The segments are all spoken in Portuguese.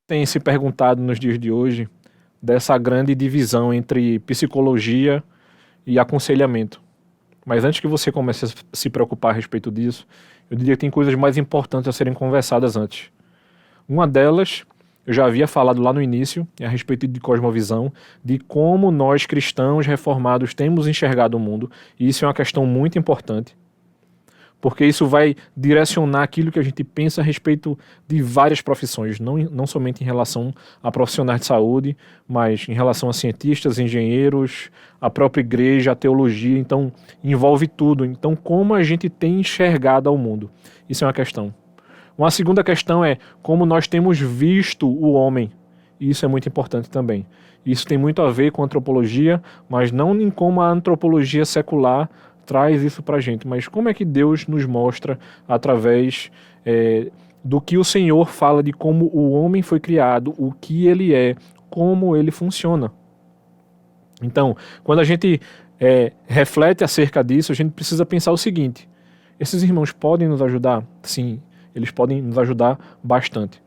Tem se perguntado nos dias de hoje dessa grande divisão entre psicologia e aconselhamento. Mas antes que você comece a se preocupar a respeito disso, eu diria que tem coisas mais importantes a serem conversadas antes. Uma delas, eu já havia falado lá no início, a respeito de cosmovisão, de como nós cristãos reformados temos enxergado o mundo, e isso é uma questão muito importante, porque isso vai direcionar aquilo que a gente pensa a respeito de várias profissões, não somente em relação a profissionais de saúde, mas em relação a cientistas, engenheiros, a própria igreja, a teologia, então envolve tudo. Então, como a gente tem enxergado ao mundo? Isso é uma questão. Uma segunda questão é como nós temos visto o homem. E isso é muito importante também. Isso tem muito a ver com a antropologia, mas não em como a antropologia secular traz isso pra gente, mas como é que Deus nos mostra através do que o Senhor fala de como o homem foi criado, o que ele é, como ele funciona. Então, quando a gente reflete acerca disso, a gente precisa pensar o seguinte: esses irmãos podem nos ajudar? Sim, eles podem nos ajudar bastante.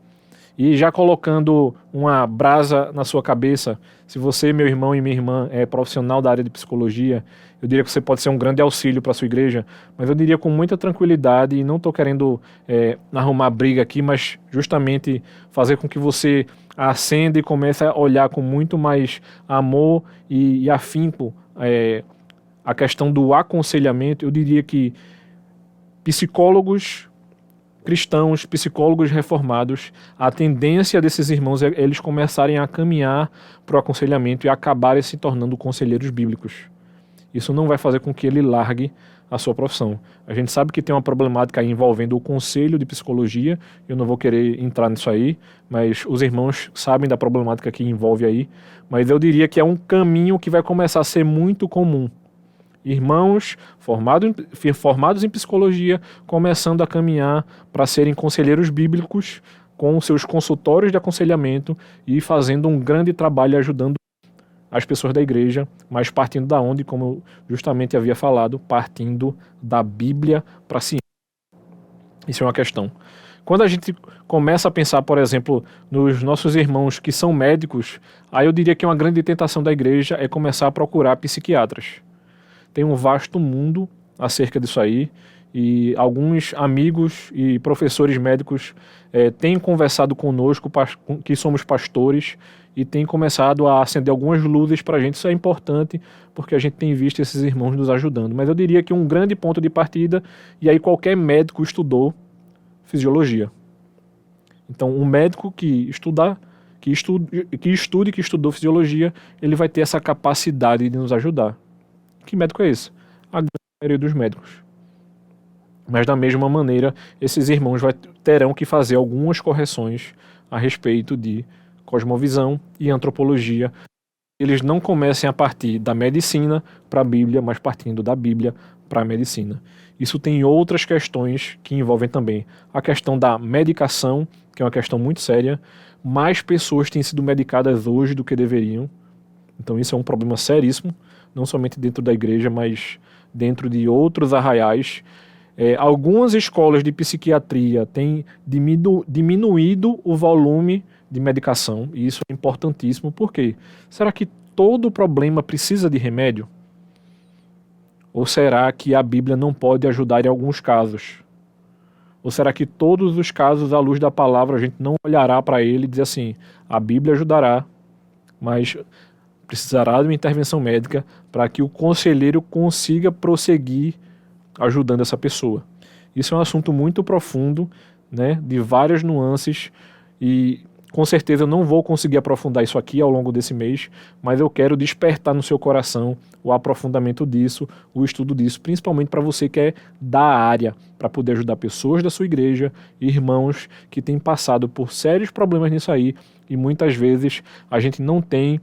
E já colocando uma brasa na sua cabeça, se você, meu irmão e minha irmã, é profissional da área de psicologia, eu diria que você pode ser um grande auxílio para a sua igreja, mas eu diria com muita tranquilidade, e não estou querendo arrumar briga aqui, mas justamente fazer com que você acenda e comece a olhar com muito mais amor e afinco a questão do aconselhamento. Eu diria que psicólogos cristãos, psicólogos reformados, a tendência desses irmãos é eles começarem a caminhar para o aconselhamento e acabarem se tornando conselheiros bíblicos. Isso não vai fazer com que ele largue a sua profissão. A gente sabe que tem uma problemática aí envolvendo o conselho de psicologia, eu não vou querer entrar nisso aí, mas os irmãos sabem da problemática que envolve aí, mas eu diria que é um caminho que vai começar a ser muito comum. Irmãos formados em psicologia começando a caminhar para serem conselheiros bíblicos com seus consultórios de aconselhamento e fazendo um grande trabalho ajudando as pessoas da igreja, mas partindo da onde, como eu justamente havia falado, partindo da Bíblia para a ciência. Isso é uma questão. Quando a gente começa a pensar, por exemplo, nos nossos irmãos que são médicos, aí eu diria que uma grande tentação da igreja é começar a procurar psiquiatras. Tem um vasto mundo acerca disso aí, e alguns amigos e professores médicos têm conversado conosco, que somos pastores, e têm começado a acender algumas luzes para a gente. Isso é importante, porque a gente tem visto esses irmãos nos ajudando. Mas eu diria que um grande ponto de partida, e aí qualquer médico estudou fisiologia. Então, um médico que estudou fisiologia, ele vai ter essa capacidade de nos ajudar. Que médico é esse? A grande maioria dos médicos. Mas da mesma maneira, esses irmãos terão que fazer algumas correções a respeito de cosmovisão e antropologia. Eles não comecem a partir da medicina para a Bíblia, mas partindo da Bíblia para a medicina. Isso tem outras questões que envolvem também a questão da medicação, que é uma questão muito séria. Mais pessoas têm sido medicadas hoje do que deveriam. Então isso é um problema seríssimo, não somente dentro da igreja, mas dentro de outros arraiais. Algumas escolas de psiquiatria têm diminuído o volume de medicação, e isso é importantíssimo. Por quê? Será que todo problema precisa de remédio? Ou será que a Bíblia não pode ajudar em alguns casos? Ou será que todos os casos, à luz da palavra, a gente não olhará para ele e dizer assim, a Bíblia ajudará, mas precisará de uma intervenção médica para que o conselheiro consiga prosseguir ajudando essa pessoa? Isso é um assunto muito profundo, né, de várias nuances, e com certeza eu não vou conseguir aprofundar isso aqui ao longo desse mês, mas eu quero despertar no seu coração o aprofundamento disso, o estudo disso, principalmente para você que é da área, para poder ajudar pessoas da sua igreja, irmãos que têm passado por sérios problemas nisso aí, e muitas vezes a gente não tem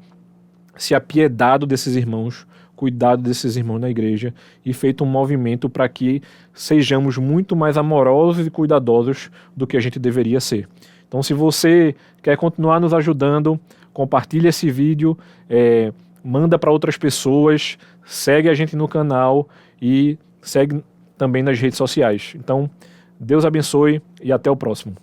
se apiedado desses irmãos, cuidado desses irmãos na igreja e feito um movimento para que sejamos muito mais amorosos e cuidadosos do que a gente deveria ser. Então, se você quer continuar nos ajudando, compartilha esse vídeo, manda para outras pessoas, segue a gente no canal e segue também nas redes sociais. Então, Deus abençoe e até o próximo.